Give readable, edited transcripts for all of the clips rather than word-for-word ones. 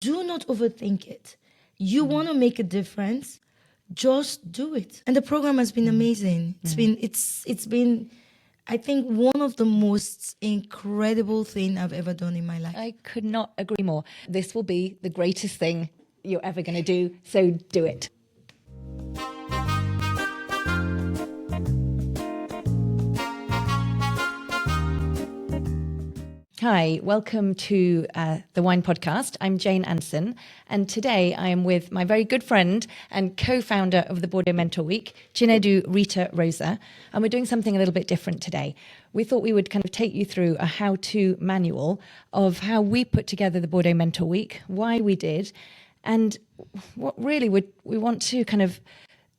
Do not overthink it. You want to make a difference, just do it. And the program has been amazing. It's been I think one of the most incredible thing I've ever done in my life. I could not agree more. This will be the greatest thing you're ever going to do, so do it. Hi, welcome to the Wine Podcast. I'm Jane Anson, and today I am with my very good friend and co-founder of the Bordeaux Mentor Week, Chinedu, Rita, Rosa, and we're doing something a little bit different today. We thought we would kind of take you through a how-to manual of how we put together the Bordeaux Mentor Week, why we did, and what really we want to kind of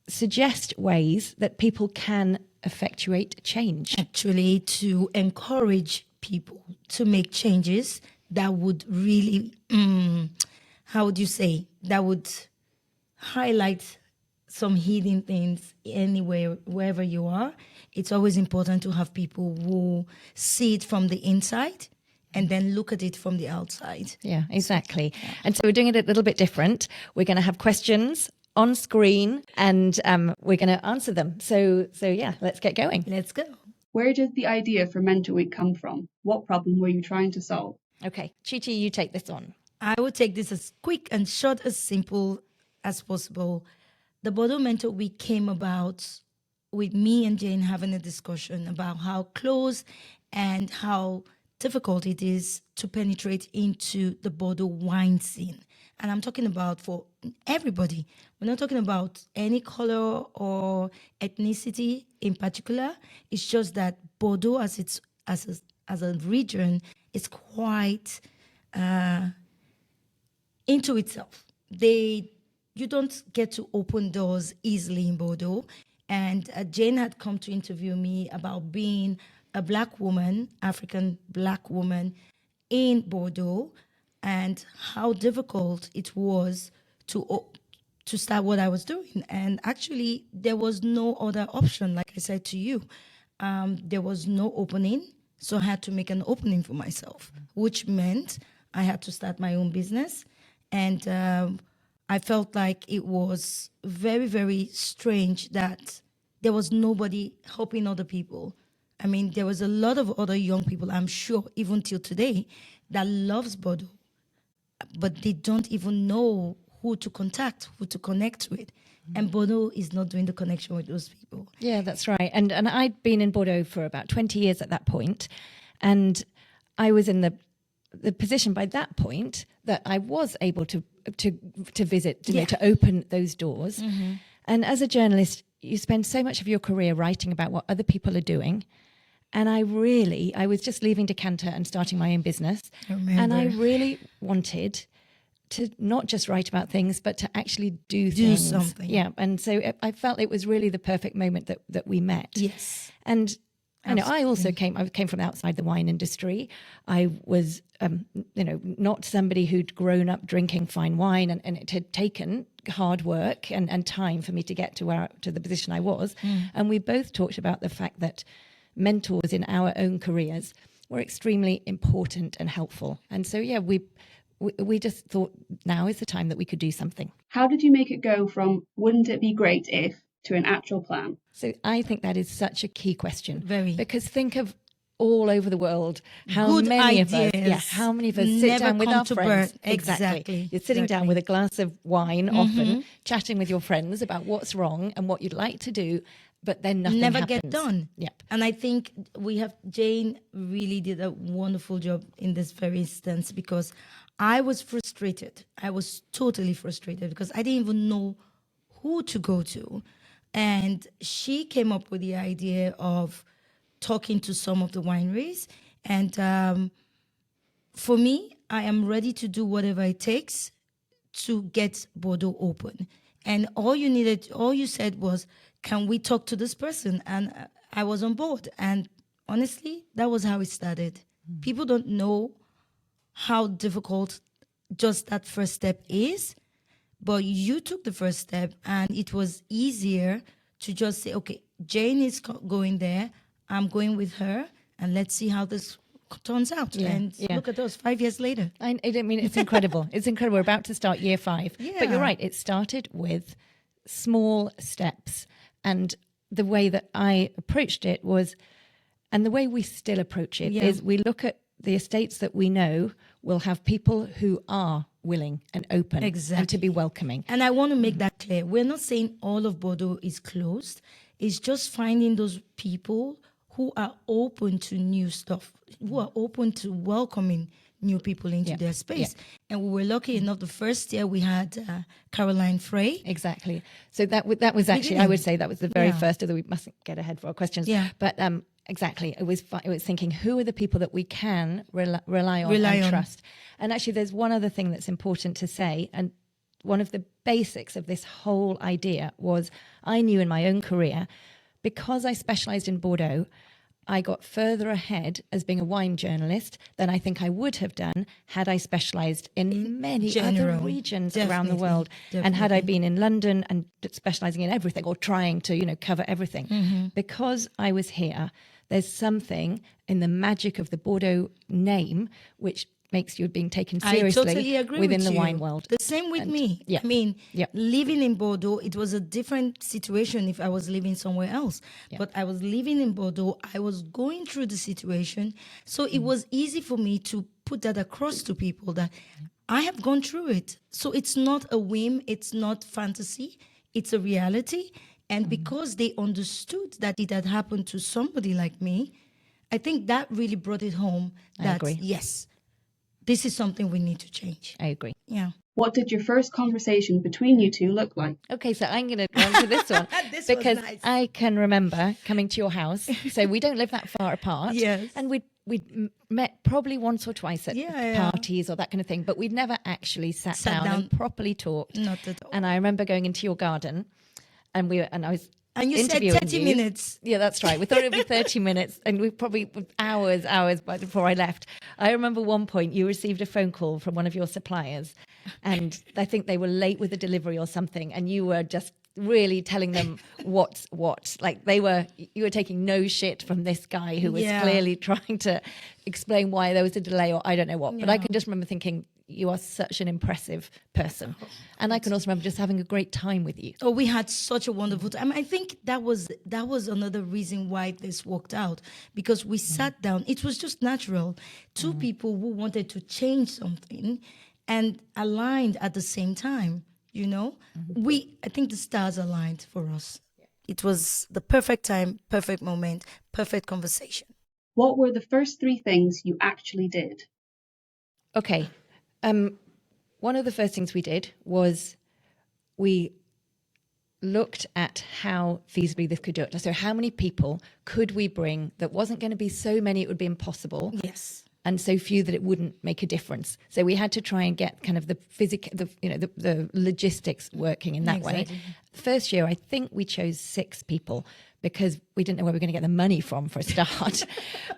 suggest ways that people can effectuate change. Actually, to encourage people to make changes that would really, that would highlight some hidden things anywhere, wherever you are. It's always important to have people who see it from the inside and then look at it from the outside. Yeah, exactly. Yeah. And so we're doing it a little bit different. We're going to have questions on screen and we're going to answer them. So yeah, let's get going. Let's go. Where did the idea for Mentor Week come from? What problem were you trying to solve? Okay, Chichi, you take this on. I would take this as quick and short, as simple as possible. The Bordeaux Mentor Week came about with me and Jane having a discussion about how close and how difficult it is to penetrate into the Bordeaux wine scene. And I'm talking about for everybody. We're not talking about any color or ethnicity in particular. It's just that Bordeaux as a region is quite into itself. You don't get to open doors easily in Bordeaux. And Jane had come to interview me about being a Black woman, African Black woman in Bordeaux, and how difficult it was to start what I was doing. And actually, there was no other option, like I said to you. There was no opening, so I had to make an opening for myself, which meant I had to start my own business. And I felt like it was very, very strange that there was nobody helping other people. I mean, there was a lot of other young people, I'm sure, even till today, that loves Bordeaux, but they don't even know who to contact, who to connect with. And Bordeaux is not doing the connection with those people. Yeah, that's right. And I'd been in Bordeaux for about 20 years at that point, and I was in the position by that point that I was able to visit, to open those doors. Mm-hmm. And as a journalist, you spend so much of your career writing about what other people are doing. And I was just leaving Decanter and starting my own business. And I really wanted to not just write about things, but to actually do something. Yeah. And so I felt it was really the perfect moment that we met. Yes. And I also came from outside the wine industry. I was, not somebody who'd grown up drinking fine wine, and it had taken hard work and time for me to get to the position I was. And we both talked about the fact that mentors in our own careers were extremely important and helpful. And so, yeah, we just thought now is the time that we could do something. How did you make it go from wouldn't it be great if to an actual plan? So I think that is such a key question. Very. Because think of all over the world, how Good many ideas of us sit down with our friends. Exactly. You're sitting down with a glass of wine, often chatting with your friends about what's wrong and what you'd like to do, but then nothing never happens. Get done. Yep. And I think Jane really did a wonderful job in this very instance, because I was frustrated. I was totally frustrated because I didn't even know who to go to. And she came up with the idea of talking to some of the wineries. And for me, I am ready to do whatever it takes to get Bordeaux open. And all you said was, can we talk to this person? And I was on board. And honestly, that was how it started. People don't know how difficult just that first step is, but you took the first step, and it was easier to just say, okay, Jane is going there, I'm going with her, and let's see how this turns out. Yeah, And yeah. look at us 5 years later. I mean, it's incredible. It's incredible. We're about to start year 5. But Yeah. you're right. It started with small steps. And the way that I approached it was, and the way we still approach it is we look at the estates that we know will have people who are willing and open and to be welcoming. And I want to make that clear. We're not saying all of Bordeaux is closed. It's just finding those people who are open to new stuff, who are open to welcoming new people into their space. And we were lucky enough, the first year we had Caroline Frey. Exactly. So that was actually, I would say that was the very first, although we mustn't get ahead for our questions. Yeah. But exactly, it was thinking, who are the people that we can rely on and trust? And actually, there's one other thing that's important to say, and one of the basics of this whole idea was I knew in my own career, because I specialised in Bordeaux, I got further ahead as being a wine journalist than I think I would have done had I specialised in many other regions around the world. And had I been in London and specialising in everything or trying to, cover everything. Because I was here, there's something in the magic of the Bordeaux name which makes you being taken seriously totally agree within with the you. wine world. The same with me. Yeah. I mean, living in Bordeaux, it was a different situation if I was living somewhere else. But I was living in Bordeaux. I was going through the situation. So it was easy for me to put that across to people that I have gone through it. So it's not a whim. It's not fantasy. It's a reality. And because they understood that it had happened to somebody like me, I think that really brought it home that, yes, this is something we need to change. I agree. Yeah. What did your first conversation between you two look like? Okay, so I'm going to go on to this one because was nice. I can remember coming to your house. So we don't live that far apart. Yes. And we'd met probably once or twice at parties or that kind of thing, but we'd never actually sat down and properly talked. Not at all. And I remember going into your garden and I was And you said interviewing 30 you. minutes. Yeah, that's right. We thought it'd be 30 minutes, and we probably hours before I left. I remember one point you received a phone call from one of your suppliers, and I think they were late with a delivery or something, and you were just really telling them what's what. Like you were taking no shit from this guy who was clearly trying to explain why there was a delay or I don't know what. But I can just remember thinking, you are such an impressive person. And I can also remember just having a great time with you. Oh, we had such a wonderful time. I think that was another reason why this worked out, because we sat down. It was just natural. Two people who wanted to change something and aligned at the same time, I think the stars aligned for us. It was the perfect time, perfect moment, perfect conversation. What were the first 3 things you actually did? Okay. One of the first things we did was we looked at how feasibly this could do it. So how many people could we bring that wasn't going to be so many it would be impossible? Yes. And so few that it wouldn't make a difference. So we had to try and get kind of the logistics working in that way. The first year, I think we chose 6 people because we didn't know where we were going to get the money from for a start.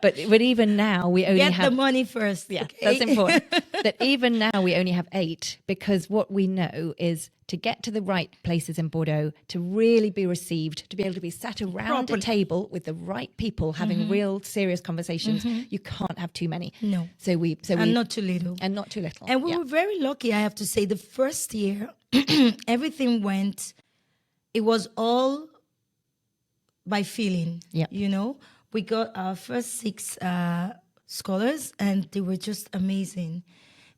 but even now we only Get have the money first. Yeah, okay? that's important. That even now we only have 8 because what we know is to get to the right places in Bordeaux, to really be received, to be able to be sat around a table with the right people having real serious conversations, you can't have too many. No. So we And not too little. and not too little. And we were very lucky, I have to say. The first year, everything went, it was all by feeling. Yeah. We got our first 6 scholars and they were just amazing.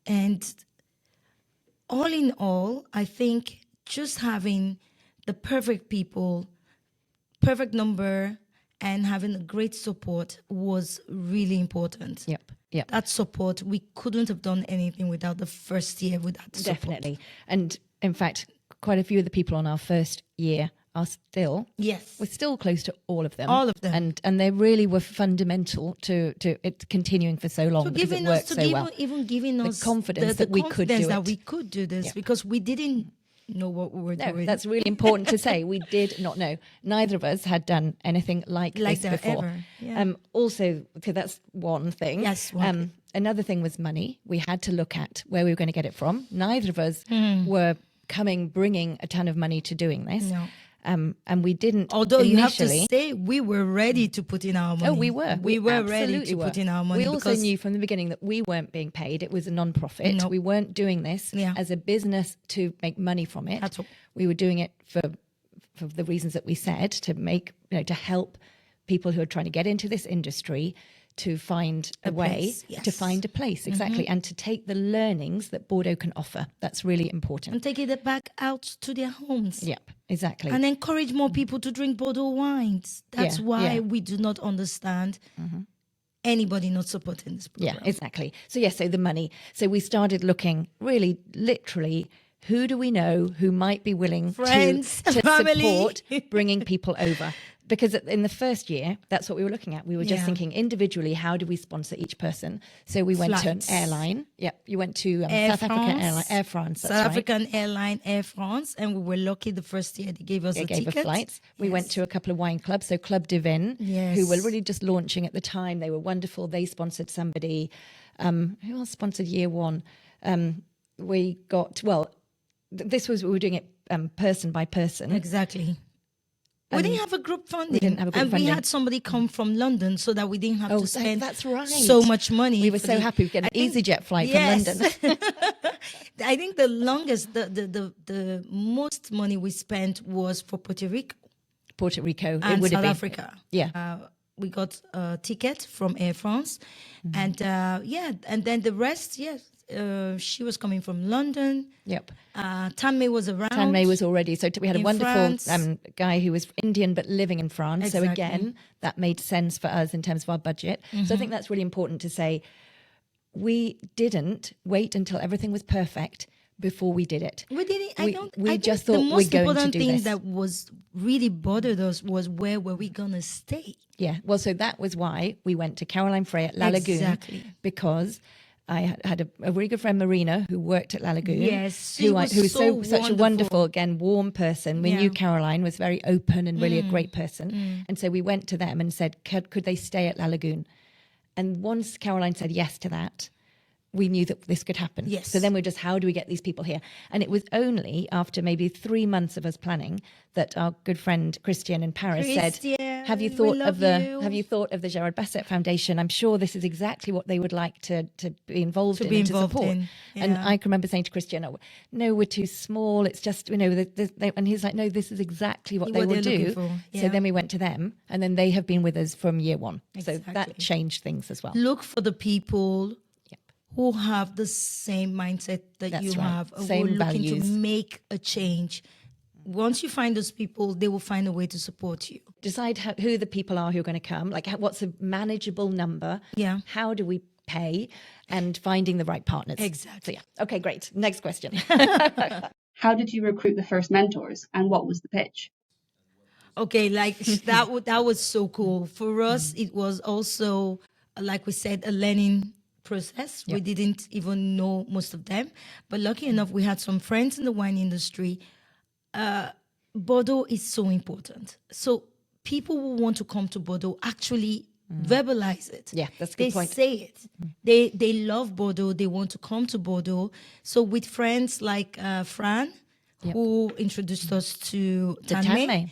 And all in all, I think just having the perfect people, perfect number, and having a great support was really important. Yep. That support, we couldn't have done anything without the first year without support. Definitely. And in fact, quite a few of the people on our first year are still, we're still close to all of them. All of them. And they really were fundamental to it continuing for so long because it worked so well. Even giving us the confidence that we could do that it. we could do this because we didn't know what we were doing. That's really important to say. We did not know. Neither of us had done anything like this that before. ever. Yeah. Also, so that's one thing. Yes, one thing. Another thing was money. We had to look at where we were going to get it from. Neither of us were bringing a ton of money to doing this. No. And we didn't. Although you have to initially say, we were ready to put in our money. Oh, we were. We were ready absolutely to were. put in our money. We also because knew from the beginning that we weren't being paid. It was a non-profit. Nope. We weren't doing this Yeah. as a business to make money from it. At all. We were doing it for the reasons that we said, to make, to help people who are trying to get into this industry to find a way place, yes. to find a place, exactly, and to take the learnings that Bordeaux can offer. That's really important. and taking it back out to their homes. Yep, exactly. And encourage more people to drink Bordeaux wines. That's Yeah, why yeah. we do not understand anybody not supporting this program. Yeah, exactly. So yes, so the money. So we started looking really literally, who do we know who might be willing Friends, to family. support bringing people over? Because in the first year, that's what we were looking at. We were just Yeah. thinking individually, how do we sponsor each person? So we went Flights. to an airline. Yep, you went to Air South Africa France. Airline, Air France. That's South right. African airline, Air France, and we were lucky the first year they gave us They a gave us ticket. flights. We went Yes. to a couple of wine clubs, so Club Divin, Yes. who were really just launching at the time. They were wonderful. They sponsored somebody. Who else sponsored year one? We got, this was, we were doing it person by person. Exactly. We didn't have a group funding. didn't have a group and funding. we had somebody come from London so that we didn't have to spend that's right. so much money. We were for so the- happy we get an I think- EasyJet flight yes. from London. I think the longest, the most money we spent was for Puerto Rico Puerto Rico. and it would South have been. Africa. Yeah. We got a ticket from Air France, Mm-hmm. and then the rest, yes. She was coming from London. Yep. Tanmay was around. Tanmay was already. So we had a in wonderful France. guy who was Indian but living in France. So Exactly. again, that made sense for us in terms of our budget. So I think that's really important to say. We didn't wait until everything was perfect before we did it. We didn't. We- we I think just the thought we're most going to important do thing this. that was really bothered us was where were we gonna stay? Yeah. Well, so that was why we went to Caroline Frey at La Lagoon. Exactly. Because I had a really good friend, Marina, who worked at La Lagoon. Yes, she who was was so such a wonderful. wonderful, again, warm person. We Yeah. knew Caroline was very open and really a great person. And so we went to them and said, could they stay at La Lagoon? And once Caroline said yes to that, we knew that this could happen. Yes. So then we're just, how do we get these people here? And it was only after maybe 3 months of us planning that our good friend Christian in Paris said, Christian, "Have you we thought love of the you." Have you thought of the Gerard Bassett Foundation? I'm sure this is exactly what they would like to be involved To in be and to involved support." in, And yeah. I can remember saying to Christian, "Oh, no, we're too small. It's just and he's like, "No, this is exactly what they What will they're looking do." for, So yeah. then we went to them, and then they have been with us from year one. So that Exactly. changed things as well. Look for the people Yep. who have the same mindset that That's you right. have, who Same are looking values. to make a change. Once you find those people, they will find a way to support you. Decide who the people are who are going to come, like what's a manageable number, Yeah. how do we pay, and finding the right partners. Exactly. So yeah, okay, great. Next question. How did you recruit the first mentors and what was the pitch? Okay, like that was so cool. For us, it was also, like we said, a learning process. We didn't even know most of them. But lucky enough, we had some friends in the wine industry. Bordeaux is so important. So people who want to come to Bordeaux actually verbalize it. Yeah, that's a They good point. say it. They love Bordeaux. They want to come to Bordeaux. So with friends like Fran, who introduced us to Tanmay.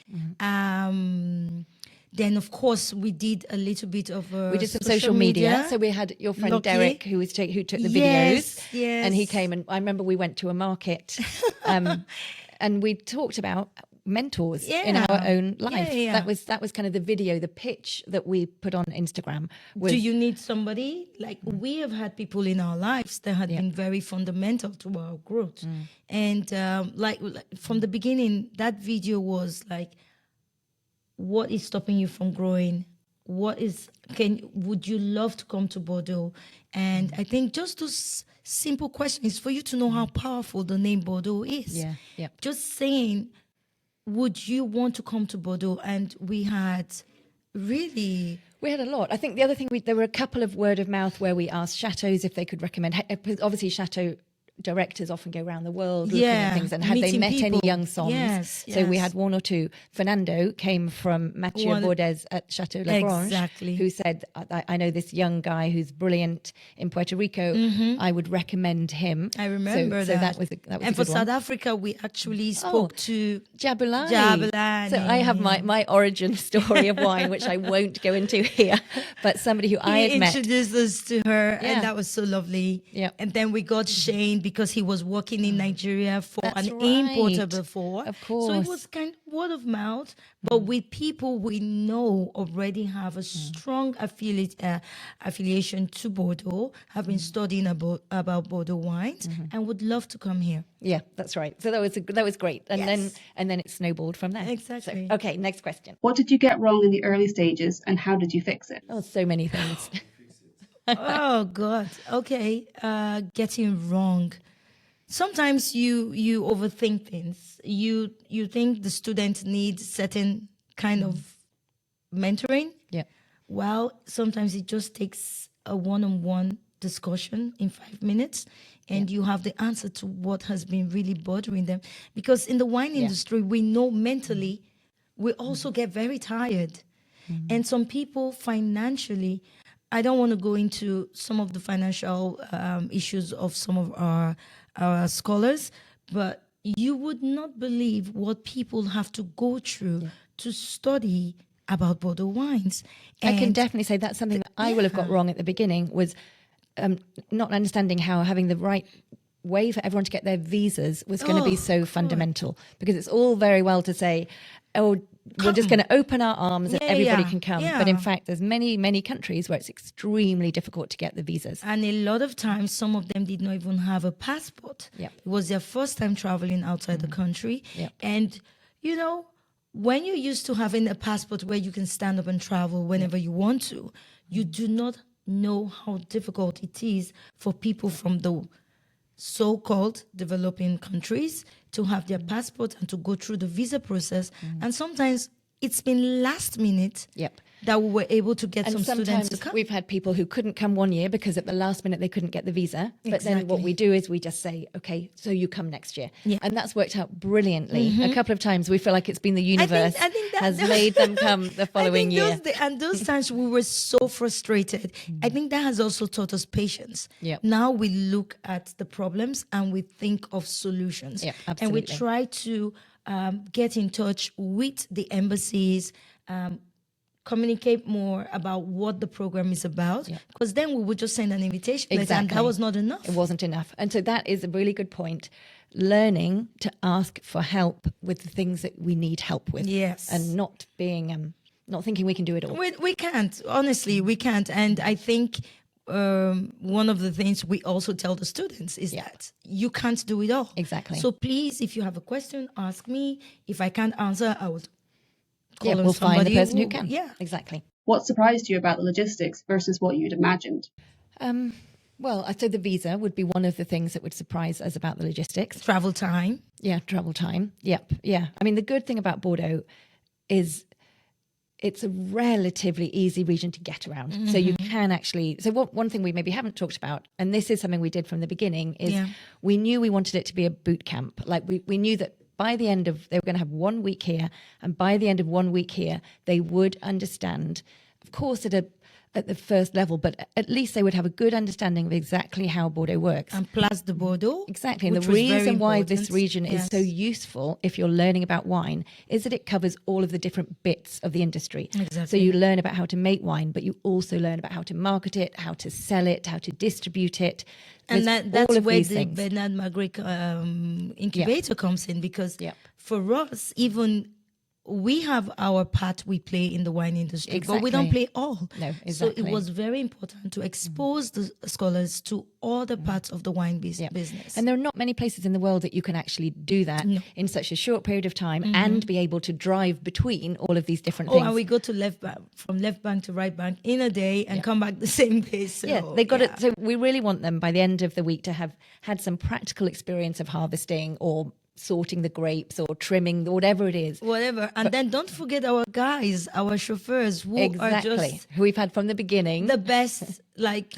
Then of course we did a little bit of We did some social media. So we had your friend Lucky. Derek, who took the Yes, videos, yes. and he came. And I remember we went to a market, and we talked about mentors in Yeah. our own life. Yeah. That was kind of the video, the pitch that we put on Instagram. Was, Do you need somebody? Like we have had people in our lives that had been very fundamental to our growth. And like from the beginning, that video was like, what is stopping you from growing? Would you love to come to Bordeaux? And I think just those simple questions for you to know how powerful the name Bordeaux is. Yeah, yeah. Just saying, would you want to come to Bordeaux? And we had really... We had a lot. I think the other thing, there were a couple of word of mouth where we asked chateaux if they could recommend. Obviously, chateaux directors often go around the world looking at things, and have they meeting met people. any young Soms? Yes, So we yes. had one or two. Fernando came from Mathieu One- Bordes at Chateau Lagrange, Exactly. who said, I know this young guy who's brilliant in Puerto Rico. I would recommend him. I remember so that. that was a And for good one. South Africa, we actually spoke to Jabulani. Jabulani. So I have my origin story of wine, which I won't go into here, but somebody who I He had met. introduced us to her, Yeah. and that was so lovely. Yeah. And then we got Shane because he was working in Nigeria for That's an importer right. before. Of So it course. was kind of word of mouth, but with people we know already have a strong affiliation to Bordeaux, have been studying about Bordeaux wines, and would love to come here. Yeah, that's right. So that was great, and Yes. then it snowballed from there. Exactly. So, okay, next question. What did you get wrong in the early stages and how did you fix it? Oh, so many things. Oh God. Okay. Getting wrong. Sometimes you overthink things. You think the student needs certain kind of mentoring. Yeah. Well, sometimes it just takes a one-on-one discussion in 5 minutes, and you have the answer to what has been really bothering them. Because in the wine industry, we know mentally we also get very tired. And some people financially, I don't want to go into some of the financial issues of some of our scholars, but you would not believe what people have to go through to study about Bordeaux wines. I can And definitely say that's something that I will have got wrong at the beginning, was not understanding how having the right way for everyone to get their visas was going to be so fundamental, because it's all very well to say, oh, we're just going to open our arms and Yeah, everybody yeah, can come. yeah. But in fact, there's many countries where it's extremely difficult to get the visas. And a lot of times, some of them did not even have a passport. Yep. It was their first time traveling outside the country. Yep. And, you know, when you're used to having a passport where you can stand up and travel whenever you want to, you do not know how difficult it is for people from the so-called developing countries to have their passport and to go through the visa process. And sometimes it's been last minute Yep. that we were able to get And some students sometimes to come. we've had people who couldn't come one year because at the last minute they couldn't get the visa. But then what Exactly. we do is we just say, okay, so you come next year. Yeah. And that's worked out brilliantly. A couple of times we feel like it's been the universe I think that- has made them come the following year. Those times we were so frustrated. I think that has also taught us patience. Yep. Now we look at the problems and we think of solutions. Yep, and we absolutely. try to get in touch with the embassies, communicate more about what the program is about. Because then we would just send an invitation letter, and Exactly. that was not enough. It wasn't enough. And so that is a really good point. Learning to ask for help with the things that we need help with. Yes. And not being, not thinking we can do it all. We can't, honestly, we can't. And I think one of the things we also tell the students is that you can't do it all. Exactly. So please, if you have a question, ask me. If I can't answer, I would call on We'll find the somebody person who can. Yeah. Exactly. What surprised you about the logistics versus what you'd imagined? Well, I'd say the visa would be one of the things that would surprise us about the logistics. Travel time. Yeah, travel time. Yep. Yeah. I mean, the good thing about Bordeaux is it's a relatively easy region to get around. So you can actually, so one thing we maybe haven't talked about, and this is something we did from the beginning, is we knew we wanted it to be a boot camp. Like we knew that by the end of, they were going to have 1 week here, and by the end of 1 week here, they would understand, of course, at the first level, but at least they would have a good understanding of exactly how Bordeaux works. And Place de Bordeaux. Exactly. And which the was very reason why this important. region is so useful if you're learning about wine is that it covers all of the different bits of the industry. Exactly. So you learn about how to make wine, but you also learn about how to market it, how to sell it, how to distribute it. And There's that's all of where these the things. Bernard Magritte incubator comes in, because for us, even we have our part we play in the wine industry, but we don't Exactly. play all. No, So exactly. it was very important to expose the scholars to all the parts of the wine business. And there are not many places in the world that you can actually do that in such a short period of time and be able to drive between all of these different things. and we go to from left bank to right bank in a day and come back the same day. So, Yeah, they got it. So we really want them by the end of the week to have had some practical experience of harvesting or sorting the grapes or trimming, whatever it is. Whatever. And then don't forget our guys, our chauffeurs, who are Exactly. just Who we've had from the beginning. the best, like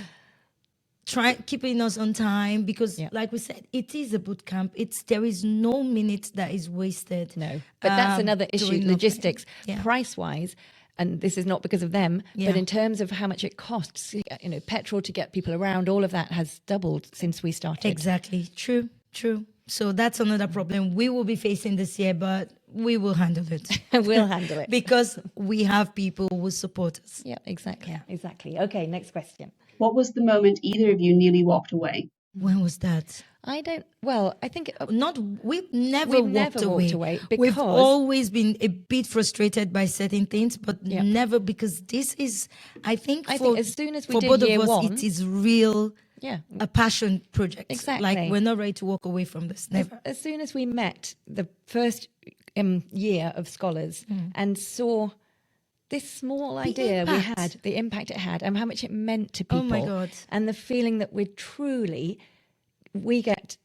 keeping us on time, because like we said, it is a boot camp. There is no minute that is wasted. No, but that's another issue, doing logistics, nothing. Yeah. price-wise. And this is not because of them, but in terms of how much it costs, petrol to get people around, all of that has doubled since we started. Exactly. True. So that's another problem we will be facing this year, but we will handle it. We'll handle it. Because we have people who will support us. Yeah, exactly. Okay, next question. What was the moment either of you nearly walked away? When was that? I think We've never walked away because we've always been a bit frustrated by certain things, but never, because this is, I think as soon as we for did both year of us, one, it is real, a passion project. Exactly. Like, we're not ready to walk away from this. Never. As soon as we met the first year of scholars and saw this small idea we had, the impact it had, and how much it meant to people. Oh my God. And the feeling that we get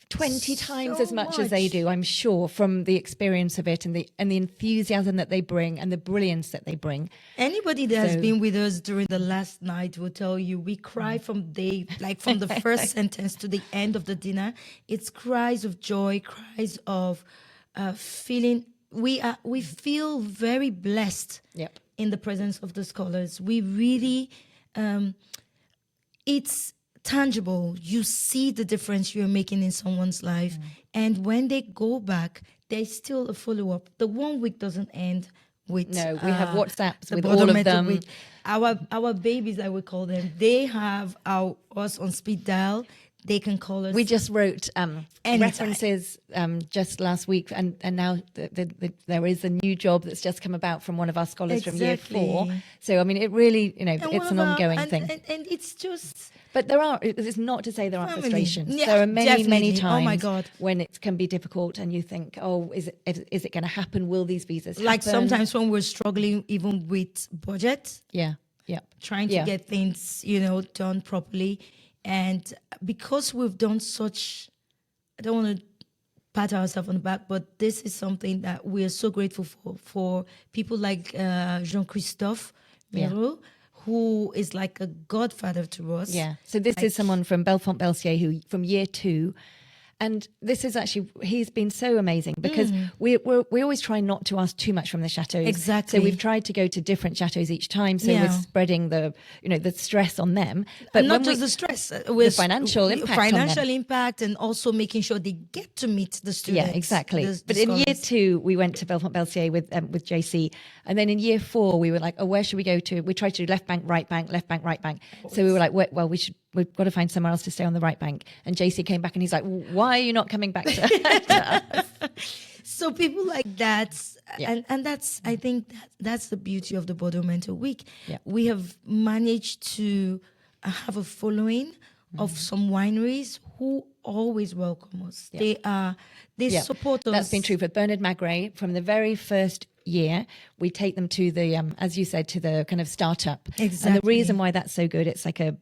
20 times as much as they do, I'm sure, from the experience of it and the enthusiasm that they bring and the brilliance that they bring. Anybody that has been with us during the last night will tell you we cry from the first sentence to the end of the dinner. It's cries of joy, cries of feeling. We feel very blessed in the presence of the scholars. We really, it's tangible. You see the difference you're making in someone's life. And when they go back, there's still a follow-up. The 1 week doesn't end with... No, we have WhatsApps with Bordeaux all of Mentor them. Week. Our babies, I would call them, they have us on speed dial. They can call us. We just wrote references just last week, and now there is a new job that's just come about from one of our scholars from year 4. So, I mean, it really, it's an ongoing thing. And it's just... But it's not to say there aren't frustrations. Yeah, there are many times oh my God. when it can be difficult and you think, is it going to happen? Will these visas happen? Like sometimes when we're struggling even with budget. Yeah. Trying to get things, done properly. And because we've done such, I don't want to pat ourselves on the back, but this is something that we are so grateful for people like Jean-Christophe Miro, who is like a godfather to us. Yeah. So this is someone from Belfont-Belsier who from year 2. And this is actually, he's been so amazing because we always try not to ask too much from the chateaus. Exactly. So we've tried to go to different chateaus each time. So we're spreading the stress on them. But and not just the stress, the financial impact, and also making sure they get to meet the students. Yeah, exactly. But scholars. in year 2, we went to Belfont-Belsier with JC. And then in year 4, we were like, where should we go to? We tried to do left bank, right bank, left bank, right bank. So we were like, well, we've got to find somewhere else to stay on the right bank. And JC came back and he's like, why are you not coming back to us? So people like that, and that's, I think that's the beauty of the Bordeaux Mentor Week. Yeah. We have managed to have a following of some wineries who always welcome us. Yeah. They support us. That's been true for Bernard Magret from the very first year. We take them to the, as you said, to the kind of startup. Exactly. And the reason why that's so good, it's like a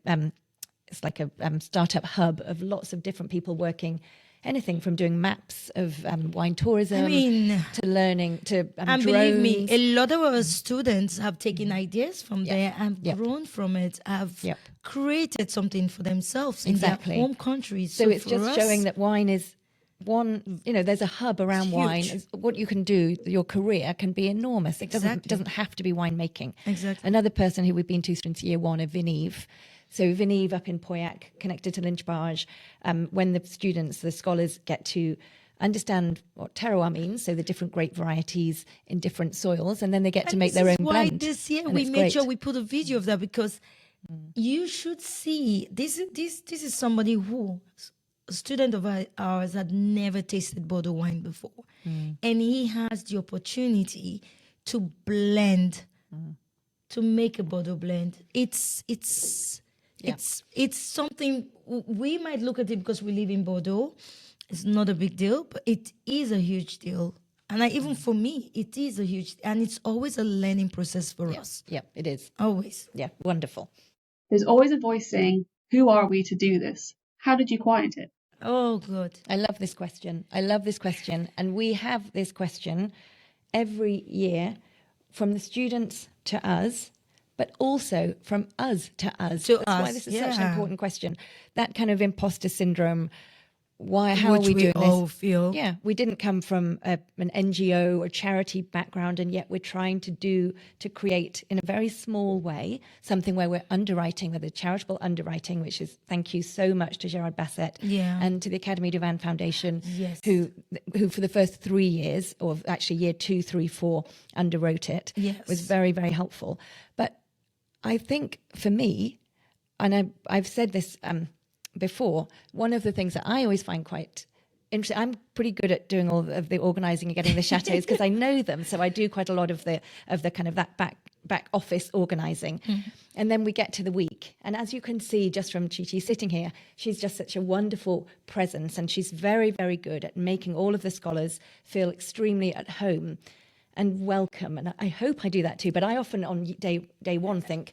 startup hub of lots of different people working. Anything from doing maps of wine tourism to learning to and drones. Believe me, a lot of our students have taken ideas from there and grown from it, have created something for themselves in their home countries. So it's just showing that wine is one, there's a hub around wine. What you can do, your career can be enormous. It doesn't have to be winemaking. Exactly. Another person who we've been to since year 1, Vinive. So Vinive up in Pauillac, connected to Lynch-Barge, when the scholars get to understand what terroir means, so the different grape varieties in different soils, and then they get to make their own blend. This year we made sure we put a video of that, because you should see, this is somebody who, a student of ours, had never tasted Bordeaux wine before. And he has the opportunity to blend, to make a Bordeaux blend. It's something, we might look at it because we live in Bordeaux. It's not a big deal, but it is a huge deal. And even for me, it is a huge, and it's always a learning process for us. Yeah, it is. Always. Yeah, wonderful. There's always a voice saying, who are we to do this? How did you quiet it? Oh, good. I love this question. And we have this question every year from the students to us. but also from us to us. To That's why us, this is such an yeah. important question. That kind of imposter syndrome. How Which are we doing all this? feel. Yeah, we didn't come from an NGO or charity background, and yet we're trying to create in a very small way something where we're underwriting, whether charitable underwriting, which is thank you so much to Gerard Bassett and to the Académie du Vin Foundation, Yes. who for the first 3 years, or actually year 2, 3, 4, underwrote it. Yes. Was very, very helpful. But I think for me, and I've said this before, one of the things that I always find quite interesting, I'm pretty good at doing all of the organising and getting the chateaux because I know them, so I do quite a lot of the kind of that back office organising. And then we get to the week, and as you can see just from Chi sitting here, she's just such a wonderful presence, and she's very, very good at making all of the scholars feel extremely at home and welcome, and I hope I do that too. But I often on day one think,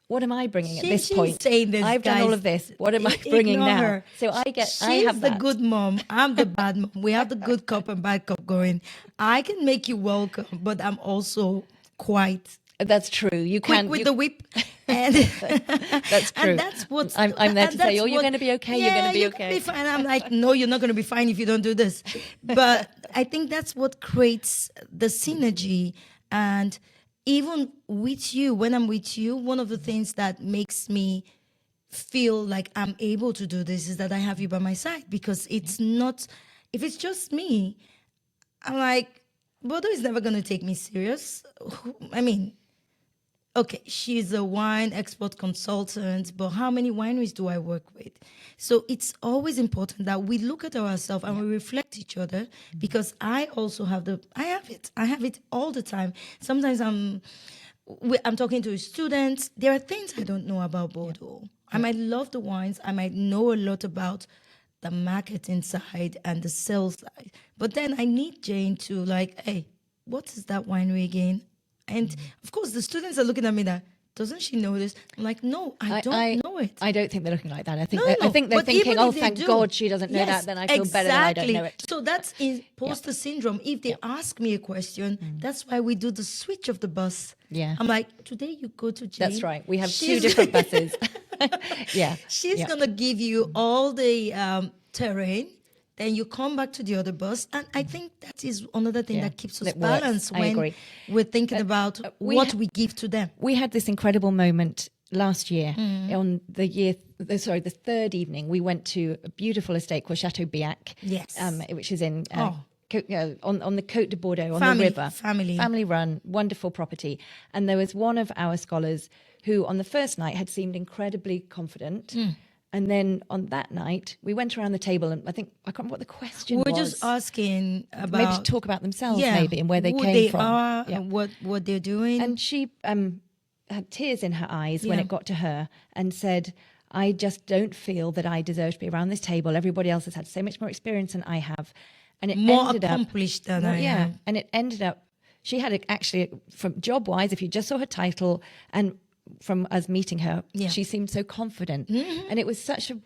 what am I bringing at this point? Saying this, I've done guys. all of this. What am I bringing Ignore now? her. So I She's have the that. good mom. I'm the bad mom. We have the good cop and bad cop going. I can make you welcome, but I'm also quite That's true. You quick can with the whip. And That's true. And that's what I'm there to say, oh, you're going to be okay. You're going to be you're okay. Gonna be fine. I'm like, no, you're not going to be fine if you don't do this. But I think that's what creates the synergy. And even with you, when I'm with you, one of the things that makes me feel like I'm able to do this is that I have you by my side, because it's not, if it's just me, I'm like, Bordeaux is never going to take me serious. I mean, okay, she's a wine export consultant, but how many wineries do I work with? So it's always important that we look at ourselves and we reflect each other, because I also have I have it all the time. Sometimes I'm talking to students. There are things I don't know about Bordeaux. I might love the wines. I might know a lot about the marketing side and the sales side. But then I need Jane to like, hey, what is that winery again? And of course, the students are looking at me that, doesn't she know this? I'm like, no, I don't know it. I don't think they're looking like that. I think No, I think they're but thinking, even oh, if they thank do, God she doesn't know that. Then I feel better that I don't know it. So that's imposter syndrome. If they ask me a question, that's why we do the switch of the bus. Yeah. I'm like, today you go to Jane. That's right. We have 2 different buses. Yeah. She's going to give you all the terrain. Then you come back to the other bus. And I think that is another thing that keeps us That works. balanced I when agree. we're thinking about what we give to them. We had this incredible moment last year on the third evening. We went to a beautiful estate called Chateau Biac, Yes. which is in on the Côte de Bordeaux, on the river. Family run, wonderful property. And there was one of our scholars who on the first night had seemed incredibly confident. And then on that night, we went around the table, and I can't remember what the question was. We're just asking about maybe to talk about themselves, maybe, and where they who came they from. are, and what they're doing. And she had tears in her eyes when it got to her, and said, I just don't feel that I deserve to be around this table. Everybody else has had so much more experience than I have. And it more ended accomplished than I yeah. am. And it ended up, she had actually, from job-wise, if you just saw her title, and from us meeting her, she seemed so confident. And it was such a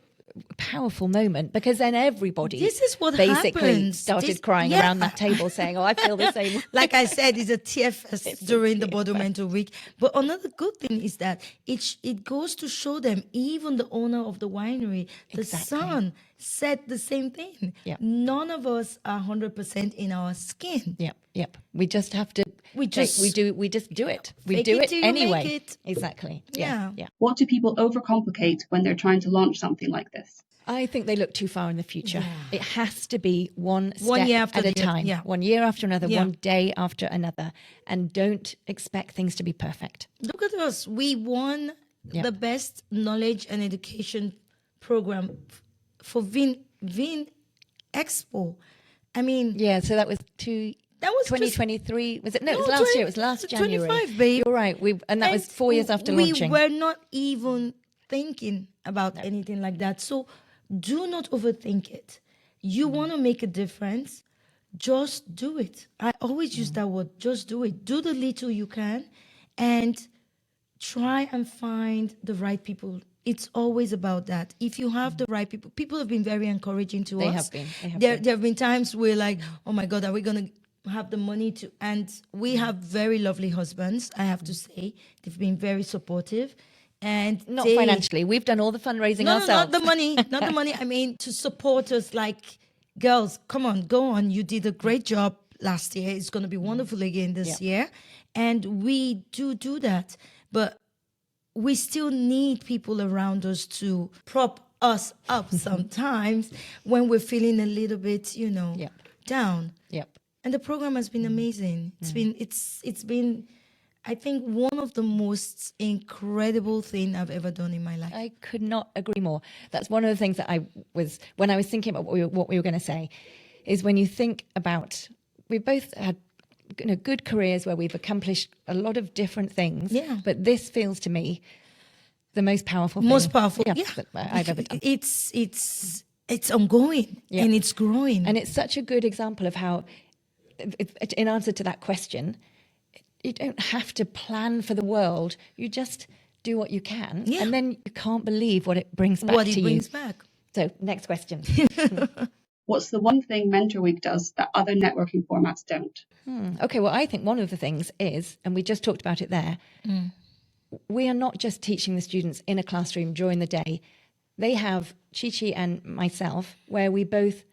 powerful moment, because then everybody This is what basically happens. started crying around that table saying, oh, I feel the same. Like I said, it's a TFS during the Bordeaux Mentor week. But another good thing is that it goes to show them, even the owner of the winery, the son, said the same thing. Yeah. None of us are 100% in our skin. Yep. We just have to. We just do it. We Fake do it it till you anyway. make it. Exactly. Yeah. What do people overcomplicate when they're trying to launch something like this? I think they look too far in the future. It has to be one step year after at a the other, time. yeah. 1 year after another, Yeah. 1 day after another, and don't expect things to be perfect. Look at us. We won the best knowledge and education program for Vin Expo. I mean, Yeah. So that was 2023. Was it? No, it was last year. It was last January. 25, babe. You're right. That was 4 years after launching. We were not even thinking about anything like that. So do not overthink it. You want to make a difference, just do it. I always use that word, just do it. Do the little you can and try and find the right people. It's always about that. If you have the right people have been very encouraging to us. They have been. There have been times where like, oh my God, are we going to have the money to, and we have very lovely husbands, I have to say. They've been very supportive. And Not financially. We've done all the fundraising no, ourselves. not the money, not the money. I mean, to support us, like, girls, come on, go on. You did a great job last year. It's going to be wonderful again this year. And we do that. But we still need people around us to prop us up sometimes when we're feeling a little bit, down. Yep. And the program has been amazing. It's been, I think, one of the most incredible thing I've ever done in my life. I could not agree more. That's one of the things that when I was thinking about what we were going to say, is when you think about, we both had good careers where we've accomplished a lot of different things. Yeah. But this feels to me the most powerful thing. Most powerful, that I've ever done. It's ongoing and it's growing. And it's such a good example of how, in answer to that question, you don't have to plan for the world. You just do what you can. Yeah. And then you can't believe what it brings back to you. So next question. What's the one thing Mentor Week does that other networking formats don't? Okay, well, I think one of the things is, and we just talked about it there, we are not just teaching the students in a classroom during the day. They have Chi and myself where we both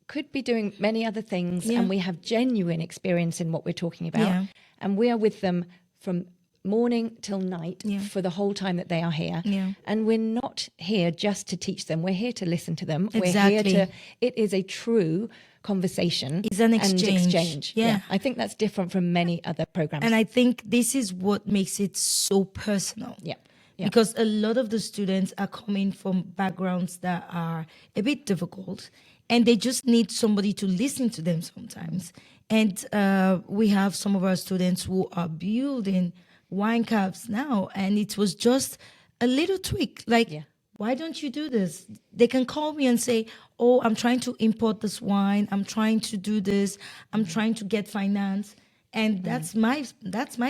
could be doing many other things and we have genuine experience in what we're talking about. Yeah. And we are with them from morning till night for the whole time that they are here. Yeah. And we're not here just to teach them. We're here to listen to them. Exactly. We're here to, it is a true conversation. It's an exchange. And exchange. Yeah. I think that's different from many other programs. And I think this is what makes it so personal. Yeah. Because a lot of the students are coming from backgrounds that are a bit difficult and they just need somebody to listen to them sometimes. And we have some of our students who are building wine caps now, and it was just a little tweak, like, why don't you do this? They can call me and say, oh, I'm trying to import this wine, I'm trying to do this, I'm trying to get finance. And that's my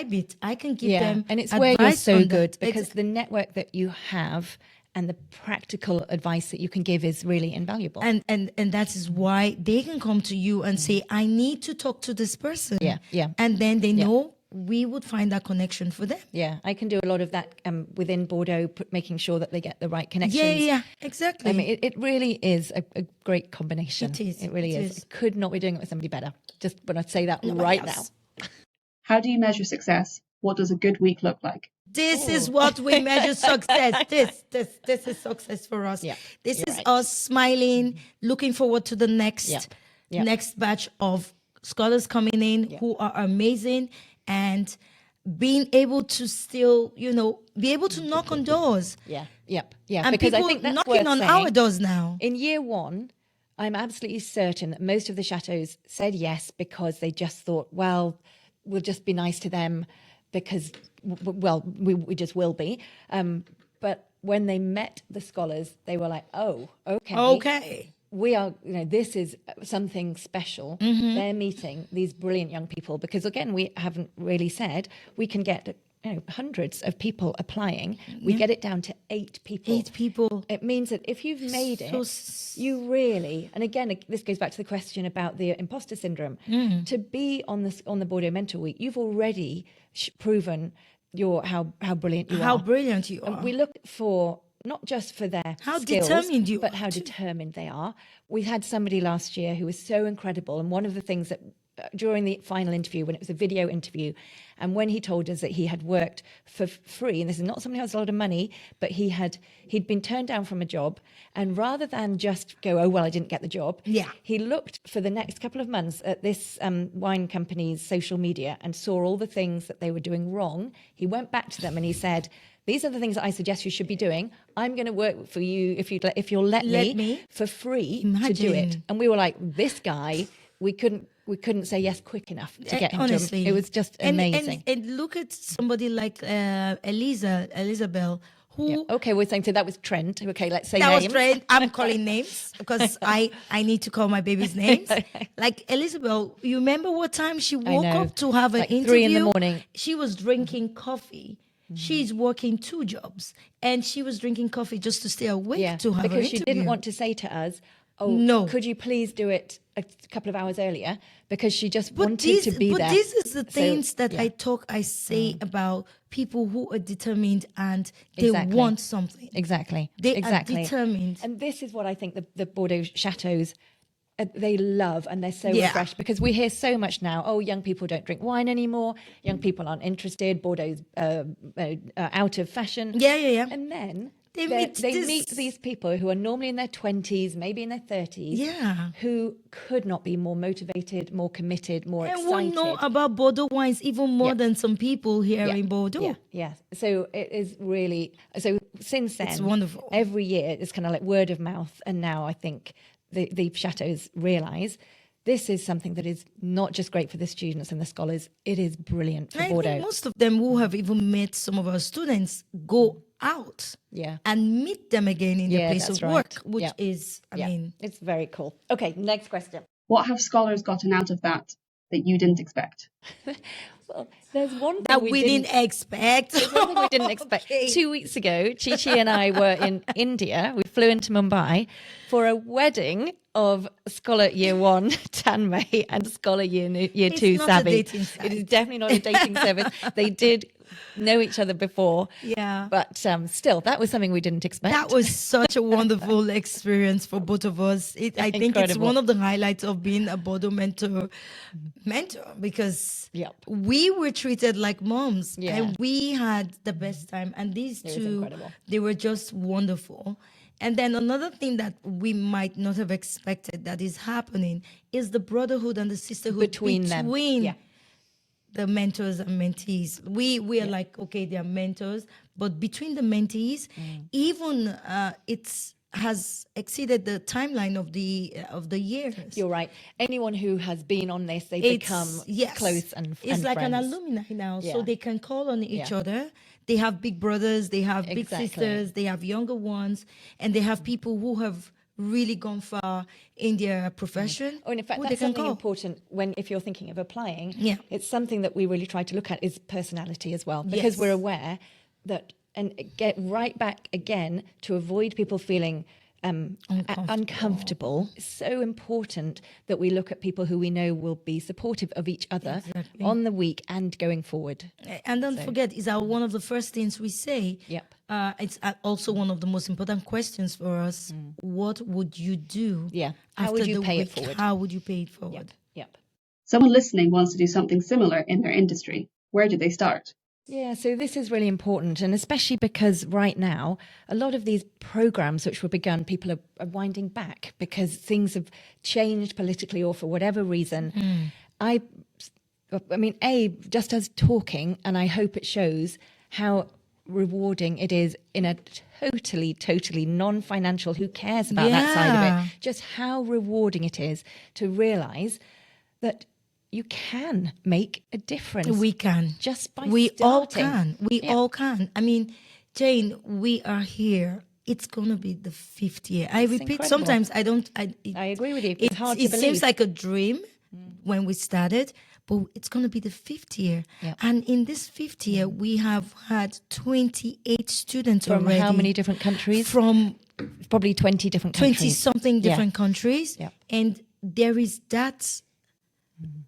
bit. I can give them and it's advice where you're so on good that. because the network that you have and the practical advice that you can give is really invaluable. And that is why they can come to you and say, I need to talk to this person. Yeah. And then they know we would find that connection for them. Yeah, I can do a lot of that within Bordeaux, making sure that they get the right connections. Yeah, exactly. I mean, it really is a great combination. It is. It really is. I could not be doing it with somebody better. Just when I say that right now. How do you measure success? What does a good week look like? This is what we measure success. This is success for us. Yeah, this is us smiling, looking forward to the next batch of scholars coming in who are amazing, and being able to still, be able to knock on doors. Yeah. And because people I think that's knocking on our doors now. In year one, I'm absolutely certain that most of the chateaux said yes because they just thought, well, we'll just be nice to them because, well, we just will be. But when they met the scholars, they were like, oh, okay. We are, this is something special. Mm-hmm. They're meeting these brilliant young people because, again, we haven't really said we can get hundreds of people applying. We get it down to 8 people. 8 people. It means that if you've made it, you really, and again, this goes back to the question about the imposter syndrome. To be on the Bordeaux Mentor Week, you've already proven how brilliant you are. How brilliant you are. And we look for not just for their skills, determined you but are how determined they are. We had somebody last year who was so incredible, and one of the things that during the final interview, when it was a video interview, and when he told us that he had worked for free, and this is not somebody who has a lot of money, but he'd been turned down from a job, and rather than just go, oh, well, I didn't get the job, he looked for the next couple of months at this wine company's social media and saw all the things that they were doing wrong. He went back to them and he said, these are the things that I suggest you should be doing. I'm going to work for you if you'll let me for free to do it. And we were like, this guy, we couldn't say yes quick enough to get him. Honestly, it was just amazing. And look at somebody like Elizabeth, who... Yeah. Okay, we're saying so that was Trent. Okay, let's say that names. Was Trent. I'm calling names because I need to call my baby's names. Like Elizabeth, you remember what time she woke up to have an interview? 3 a.m. She was drinking coffee. She's working 2 jobs and she was drinking coffee just to stay awake to have her interview. Because she didn't want to say to us, oh, No. could you please do it a couple of hours earlier? Because she just wanted to be but there. this is the things that yeah. I say about people who are determined and they Exactly. want something. Exactly. They exactly. are determined. And this is what I think the Bordeaux chateaux, they love, and they're so Yeah. refreshed, because we hear so much now, oh, young people don't drink wine anymore. Young people aren't interested. Bordeaux's out of fashion. Yeah. And then They they meet meet this- these people who are normally in their 20s, maybe in their 30s, Yeah. who could not be more motivated, more committed, more And excited. we know about Bordeaux wines even more Yeah. than some people here Yeah, in Bordeaux. Yeah. So it is really, so since then, It's wonderful. Every year it's kind of like word of mouth. And now I think the chateaux realise this is something that is not just great for the students and the scholars, it is brilliant for I Bordeaux. think most of them who have even met some of our students go out Yeah. and meet them again in their Yeah, place that's of right. work, which Yeah. is, I mean, It's very cool. Okay, next question. What have scholars gotten out of that you didn't expect? Well, there's one thing that we didn't expect. There's one thing we didn't expect. Okay. 2 weeks ago, Chi and I were in India. We flew into Mumbai for a wedding of Scholar Year 1, Tanmay, and Scholar Year 2, not a Sabi. dating site. It is definitely not a dating service. They did know each other before. Yeah. But still, that was something we didn't expect. That was such a wonderful experience for both of us. I think it's Incredible. one of the highlights of being a Bordeaux mentor because Yep. we were treated like moms Yeah. and we had the best time. And these was two, incredible. they were just wonderful. And then another thing that we might not have expected that is happening is the brotherhood and the sisterhood Between them. Yeah. the mentors and mentees. We are like, okay, they are mentors, but between the mentees, even it's has exceeded the timeline of the years. You're right. Anyone who has been on this, they It's- become yes. close and It's like an friends. alumni now, so Yeah. they can call on each Yeah. other. They have big brothers, they have big Exactly. sisters, they have younger ones, and they have people who have really gone far in their profession. Oh, and in fact, who they that's can something call. important if you're thinking of applying. Yeah. It's something that we really try to look at is personality as well, because Yes. we're aware that, and get right back again to avoid people feeling uncomfortable. It's so important that we look at people who we know will be supportive of each other Exactly. on the week and going forward. And don't forget, it's one of the first things we say. Yep. It's also one of the most important questions for us. What would you do? Yeah. How would after you the pay it week? forward? How would you pay it forward? Yep. Someone listening wants to do something similar in their industry. Where do they start? Yeah, so this is really important, and especially because right now, a lot of these programs which were begun, people are winding back because things have changed politically or for whatever reason. I mean, just as talking, and I hope it shows how rewarding it is in a totally non-financial, who cares about that side Yeah. of it, just how rewarding it is to realise that you can make a difference. We can. Just by We all starting. can. We all can. I mean, Jane, we are here. It's gonna be the 5th year. I repeat, incredible. sometimes I don't. I agree with you. It's hard to it believe. seems like a dream when we started, but it's gonna be the 5th year. Yeah. And in this 5th year, we have had 28 students From already. how many different countries? From Probably 20 different 20 countries. something Yeah. different countries. Yeah. And there is that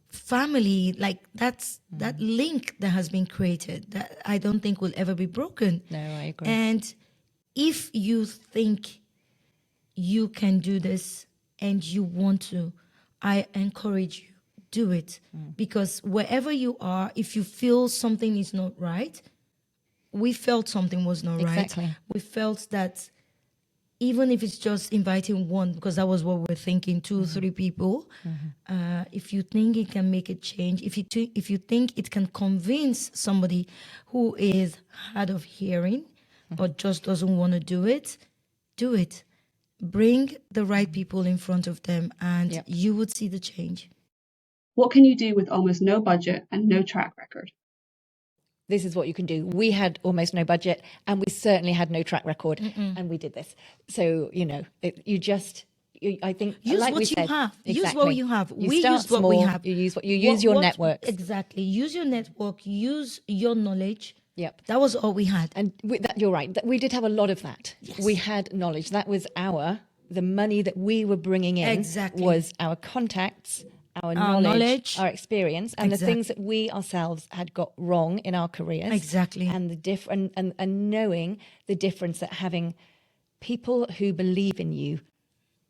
family, like that link that has been created that I don't think will ever be broken. No, I agree. And if you think you can do this and you want to, I encourage you, do it. Because wherever you are, if you feel something is not right, we felt something was not Exactly. right. We felt that even if it's just inviting one, because that was what we're thinking, 2 3 people, if you think it can make a change, if you think it can convince somebody who is hard of hearing but just doesn't want to do it, do it. Bring the right people in front of them and Yep. you would see the change. What can you do with almost no budget and no track record? This is what you can do. We had almost no budget, and we certainly had no track record, and we did this. So, I think, Use like what we you said, have. Use exactly. what you have. You We start used what we small, have. You use your networks. Exactly. Use your network. Use your knowledge. Yep. That was all we had. And you're right. We did have a lot of that. Yes. We had knowledge. That was our the money that we were bringing in Exactly. was our contacts, our Our knowledge. our experience, and the Exactly. things that we ourselves had got wrong in our careers. Exactly. And and knowing the difference that having people who believe in you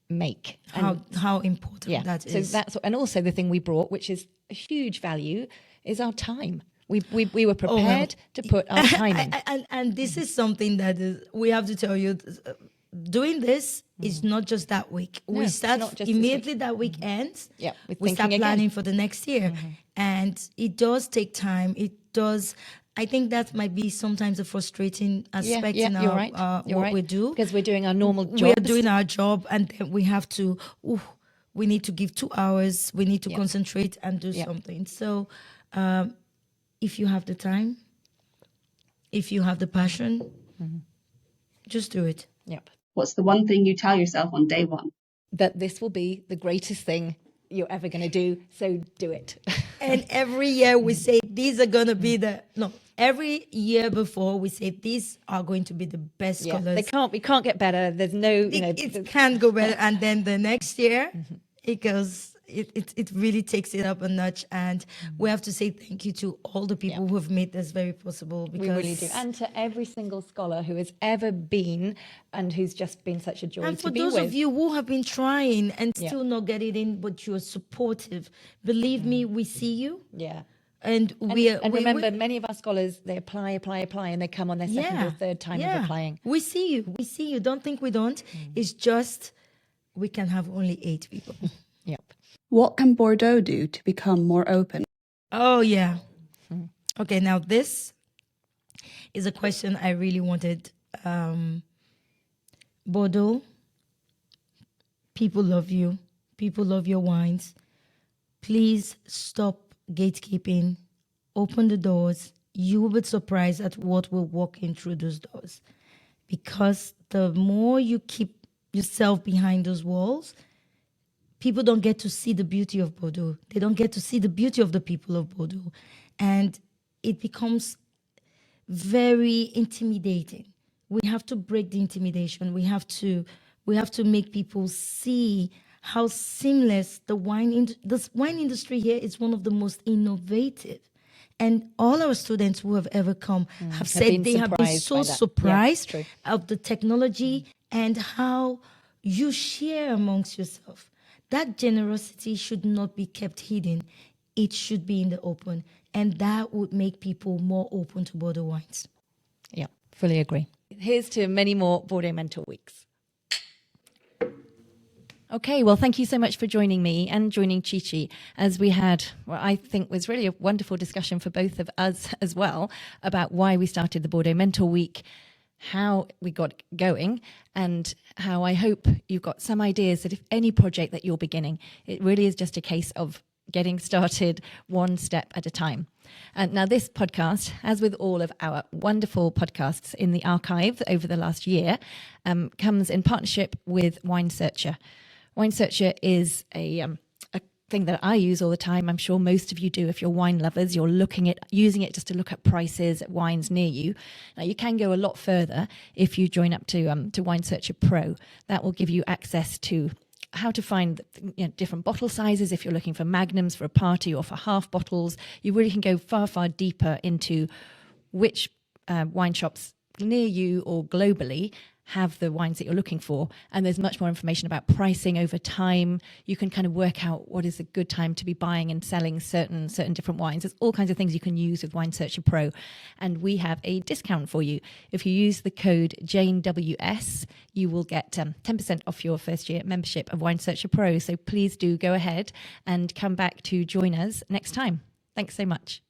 make. How important that is. So that's, and also the thing we brought, which is a huge value, is our time. We were prepared to put our time in. And this is something that we have to tell you. Doing this is not just that week. No, We it's start not just this immediately week. that week ends. Yeah, with we start thinking planning again. for the next year, and it does take time. It does. I think that might be sometimes a frustrating aspect in you're our right. You're what right. we do, because we're doing our normal jobs. we are doing our job, and then we have to. We need to give 2 hours. We need to concentrate and do something. So, if you have the time, if you have the passion, just do it. Yep. What's the one thing you tell yourself on day one? That this will be the greatest thing you're ever going to do. So do it. And every year we say these are going to be every year before we say these are going to be the best colors. We can't get better. There's no, It can't go better. And then the next year it goes, it really takes it up a notch. And we have to say thank you to all the people who have made this very possible. Because we really do. And to every single scholar who has ever been and who's just been such a joy And to for be those with. of you who have been trying and still not get it in, but you're supportive, believe me, we see you. Yeah. And remember, many of our scholars, they apply, and they come on their second or third time of applying. We see you. Don't think we don't. It's just we can have only 8 people. Yep. What can Bordeaux do to become more open? Oh, yeah. Okay, now this is a question I really wanted. Bordeaux, people love you. People love your wines. Please stop gatekeeping. Open the doors. You will be surprised at what will walk in through those doors. Because the more you keep yourself behind those walls, people don't get to see the beauty of Bordeaux. They don't get to see the beauty of the people of Bordeaux. And it becomes very intimidating. We have to break the intimidation. We have to make people see how seamless the wine industry here is one of the most innovative. And all our students who have ever come have said they have been so surprised of the technology and how you share amongst yourself. That generosity should not be kept hidden. It should be in the open. And that would make people more open to Bordeaux wines. Yeah, fully agree. Here's to many more Bordeaux Mentor weeks. Okay, well, thank you so much for joining me and joining Chi-Chi as we had what I think was really a wonderful discussion for both of us as well about why we started the Bordeaux Mentor Week, how we got going, and how I hope you've got some ideas that if any project that you're beginning, it really is just a case of getting started one step at a time. And now this podcast, as with all of our wonderful podcasts in the archive over the last year, comes in partnership with Wine Searcher. Wine Searcher is a thing that I use all the time. I'm sure most of you do. If you're wine lovers, you're using it just to look at prices at wines near you. Now, you can go a lot further if you join up to Wine Searcher Pro. That will give you access to how to find different bottle sizes. If you're looking for magnums for a party or for half bottles, you really can go far, far deeper into which wine shops near you or globally have the wines that you're looking for. And there's much more information about pricing over time. You can kind of work out what is a good time to be buying and selling certain different wines. There's all kinds of things you can use with Wine Searcher Pro. And we have a discount for you. If you use the code JaneWS, you will get 10% off your first year membership of Wine Searcher Pro. So please do go ahead and come back to join us next time. Thanks so much.